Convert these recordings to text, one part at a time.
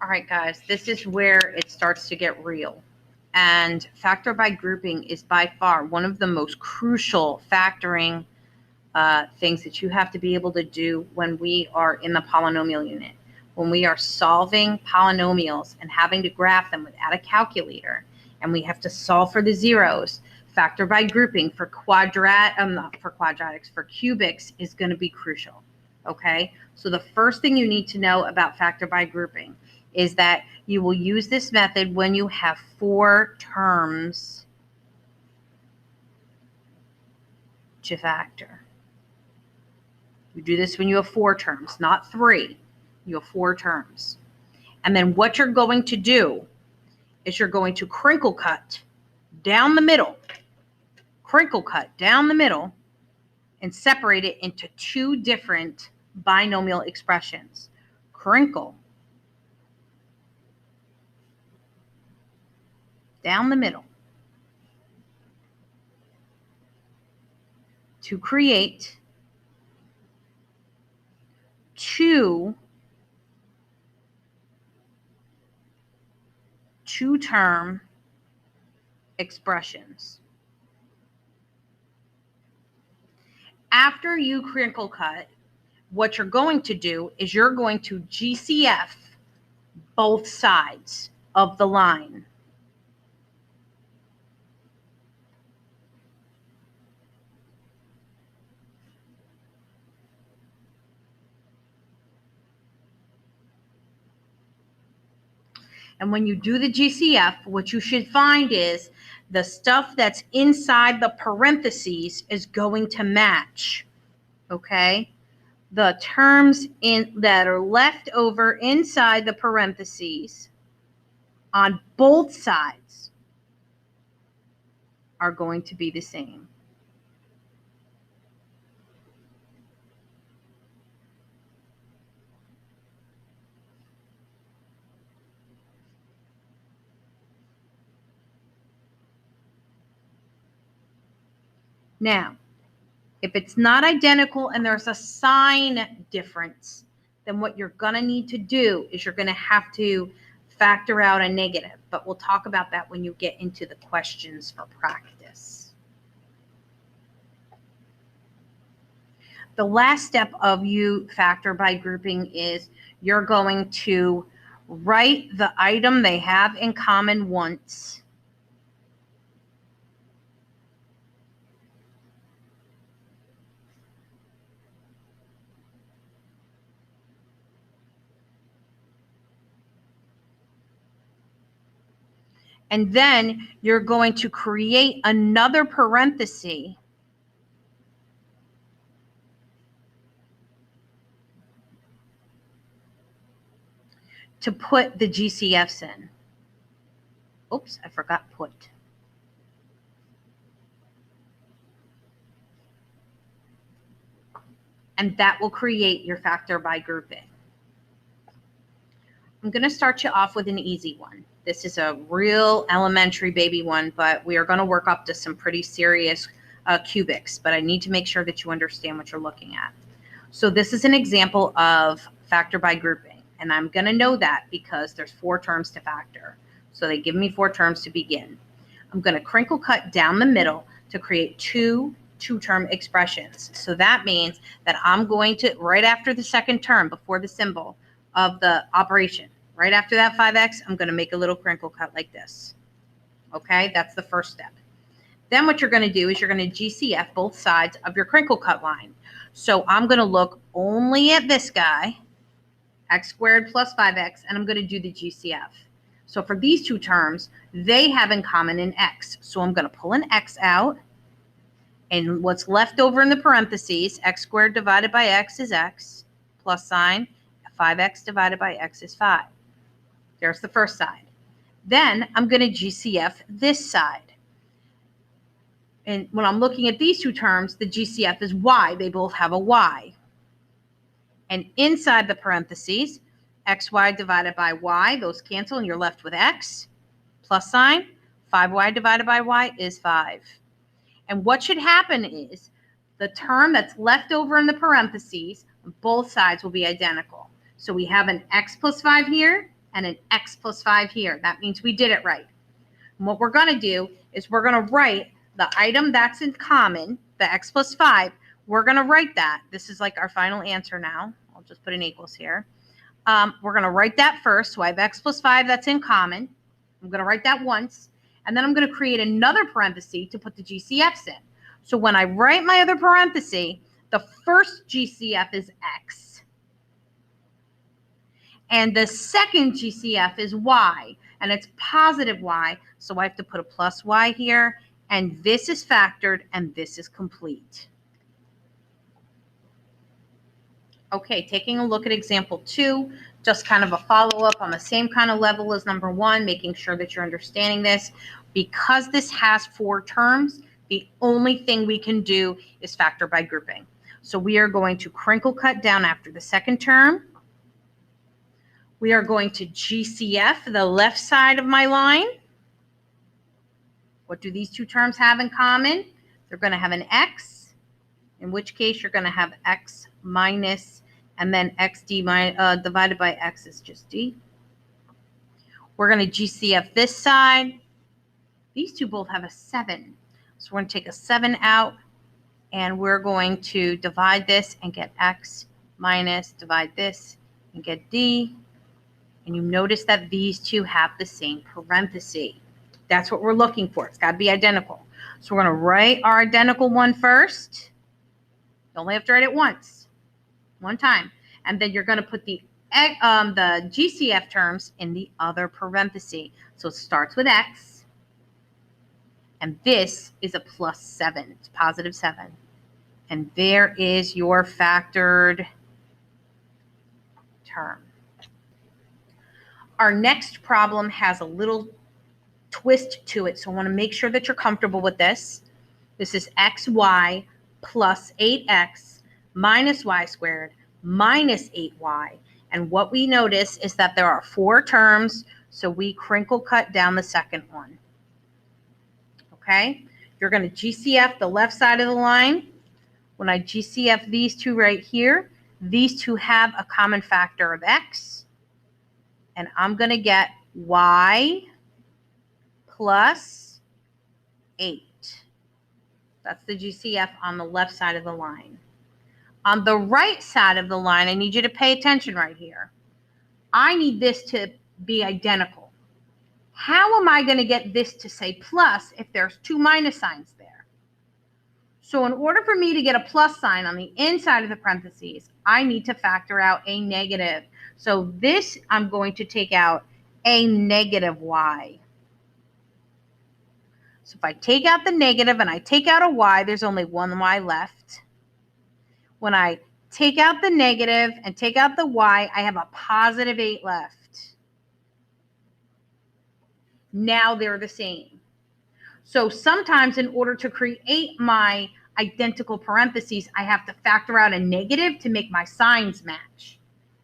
All right, guys, this is where it starts to get real. And factor by grouping is by far one of the most crucial factoring things that you have to be able to do when we are in the polynomial unit. When we are solving polynomials and having to graph them without a calculator, and we have to solve for the zeros, factor by grouping for for cubics is going to be crucial. Okay, so the first thing you need to know about factor by grouping is that you will use this method when you have 4 terms to factor. You do this when you have 4 terms, not 3. You have 4 terms. And then what you're going to do is you're going to crinkle cut down the middle, and separate it into 2 different binomial expressions. Crinkle down the middle to create 2 two-term expressions. After you crinkle cut, what you're going to do is you're going to GCF both sides of the line. And when you do the GCF, what you should find is the stuff that's inside the parentheses is going to match, okay? The terms that are left over inside the parentheses on both sides are going to be the same. Now, if it's not identical and there's a sign difference, then what you're going to need to do is you're going to have to factor out a negative. But we'll talk about that when you get into the questions for practice. The last step of you factor by grouping is you're going to write the item they have in common once. And then you're going to create another parenthesis to put the GCFs in. Oops, I forgot put. And that will create your factor by grouping. I'm going to start you off with an easy one. This is a real elementary baby one, but we are going to work up to some pretty serious cubics, but I need to make sure that you understand what you're looking at. So this is an example of factor by grouping, and I'm going to know that because there's 4 terms to factor. So they give me 4 terms to begin. I'm going to crinkle cut down the middle to create 2 two-term expressions. So that means that I'm going to, right after the second term, before the symbol of the operation, right after that 5x, I'm going to make a little crinkle cut like this. Okay, that's the first step. Then what you're going to do is you're going to GCF both sides of your crinkle cut line. So I'm going to look only at this guy, x squared plus 5x, and I'm going to do the GCF. So for these 2 terms, they have in common an x. So I'm going to pull an x out, and what's left over in the parentheses, x squared divided by x is x, plus sign, 5x divided by x is 5. There's the first side. Then I'm going to GCF this side. And when I'm looking at these 2 terms, the GCF is y. They both have a y. And inside the parentheses, xy divided by y, those cancel, and you're left with x, plus sign, 5y divided by y is 5. And what should happen is the term that's left over in the parentheses, both sides will be identical. So we have an x plus 5 here, and an x plus 5 here. That means we did it right. And what we're going to do is we're going to write the item that's in common, the x plus 5. We're going to write that. This is like our final answer now. I'll just put an equals here. We're going to write that first. So I have x plus 5 that's in common. I'm going to write that once. And then I'm going to create another parenthesis to put the GCFs in. So when I write my other parenthesis, the first GCF is x. And the second GCF is y. And it's positive y. So I have to put a plus y here. And this is factored and this is complete. Okay, taking a look at example 2, just kind of a follow-up on the same kind of level as number 1, making sure that you're understanding this. Because this has 4 terms, the only thing we can do is factor by grouping. So we are going to crinkle cut down after the second term. We are going to GCF the left side of my line. What do these 2 terms have in common? They're going to have an x, in which case you're going to have x minus, and then xd divided by x is just d. We're going to GCF this side. These 2 both have a 7. So we're going to take a 7 out, and we're going to divide this and get x minus, divide this and get d. And you notice that these 2 have the same parenthesis. That's what we're looking for. It's got to be identical. So we're going to write our identical one first. You only have to write it once, one time. And then you're going to put the GCF terms in the other parenthesis. So it starts with x. And this is a plus 7. It's positive 7. And there is your factored term. Our next problem has a little twist to it. So I want to make sure that you're comfortable with this. This is xy plus 8x minus y squared minus 8y. And what we notice is that there are 4 terms, so we crinkle cut down the second one. Okay? You're going to GCF the left side of the line. When I GCF these 2 right here, these 2 have a common factor of x. And I'm going to get y plus 8. That's the GCF on the left side of the line. On the right side of the line, I need you to pay attention right here. I need this to be identical. How am I going to get this to say plus if there's 2 minus signs there? So in order for me to get a plus sign on the inside of the parentheses, I need to factor out a negative. So this, I'm going to take out a negative y. So if I take out the negative and I take out a y, there's only one y left. When I take out the negative and take out the y, I have a positive 8 left. Now they're the same. So sometimes in order to create my identical parentheses, I have to factor out a negative to make my signs match.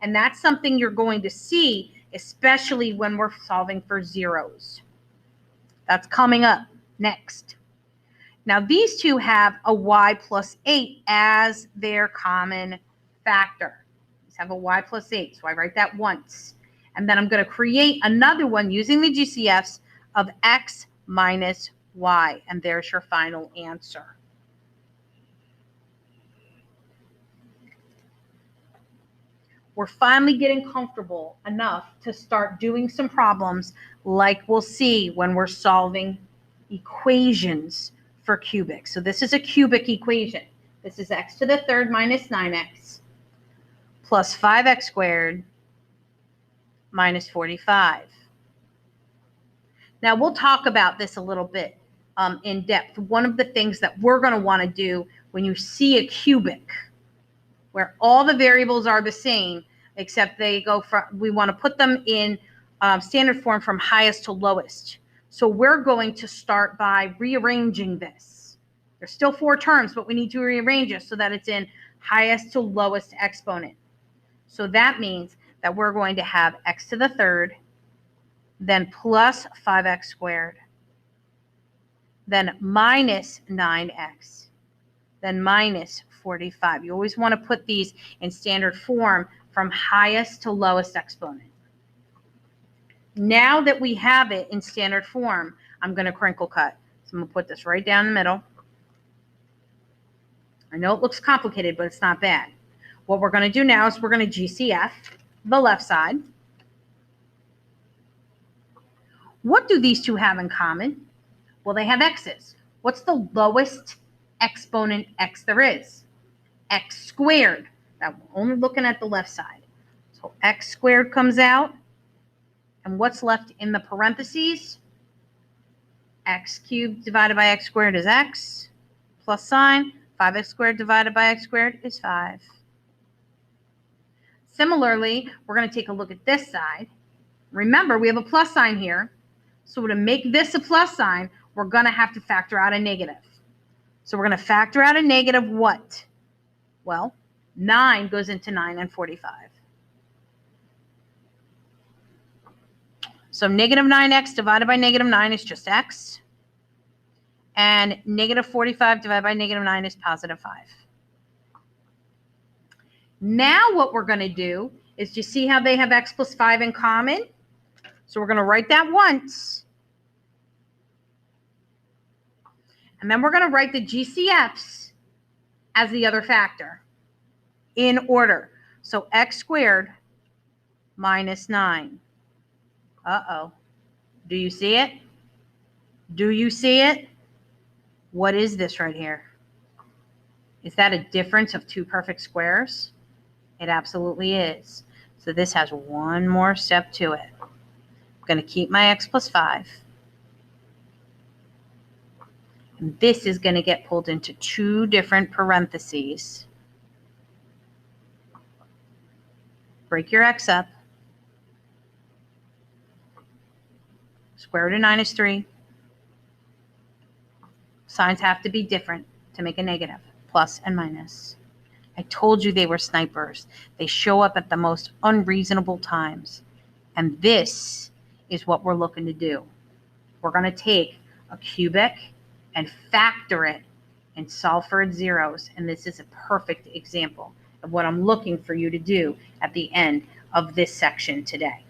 And that's something you're going to see, especially when we're solving for zeros. That's coming up next. Now these 2 have a y plus 8 as their common factor. These have a y plus 8, so I write that once. And then I'm going to create another one using the GCFs of x minus y. And there's your final answer. We're finally getting comfortable enough to start doing some problems like we'll see when we're solving equations for cubics. So this is a cubic equation. This is x to the third minus 9x plus 5x squared minus 45. Now we'll talk about this a little bit in depth. One of the things that we're going to want to do when you see a cubic where all the variables are the same, except they go from, we want to put them in standard form from highest to lowest. So we're going to start by rearranging this. There's still 4 terms, but we need to rearrange it so that it's in highest to lowest exponent. So that means that we're going to have x to the third, then plus 5x squared, then minus 9x, then minus 45. You always want to put these in standard form from highest to lowest exponent. Now that we have it in standard form, I'm going to crinkle cut. So I'm going to put this right down the middle. I know it looks complicated, but it's not bad. What we're going to do now is we're going to GCF the left side. What do these two have in common? Well, they have x's. What's the lowest exponent x there is? X squared. Now, we're only looking at the left side. So x squared comes out. And what's left in the parentheses? X cubed divided by x squared is x. Plus sign. 5x squared divided by x squared is 5. Similarly, we're going to take a look at this side. Remember, we have a plus sign here. So to make this a plus sign, we're going to have to factor out a negative. So we're going to factor out a negative what? Well, 9 goes into 9 and 45. So negative 9x divided by negative 9 is just x. And negative 45 divided by negative 9 is positive 5. Now what we're going to do is, you see how they have x plus 5 in common? So we're going to write that once. And then we're going to write the GCFs as the other factor in order. So x squared minus 9. Uh-oh. Do you see it? Do you see it? What is this right here? Is that a difference of two perfect squares? It absolutely is. So this has one more step to it. I'm going to keep my x plus 5. And this is going to get pulled into two different parentheses. Break your x up. Square root of 9 is 3. Signs have to be different to make a negative, plus and minus. I told you they were snipers. They show up at the most unreasonable times. And this is what we're looking to do. We're going to take a cubic and factor it and solve for its zeros. And this is a perfect example of what I'm looking for you to do at the end of this section today.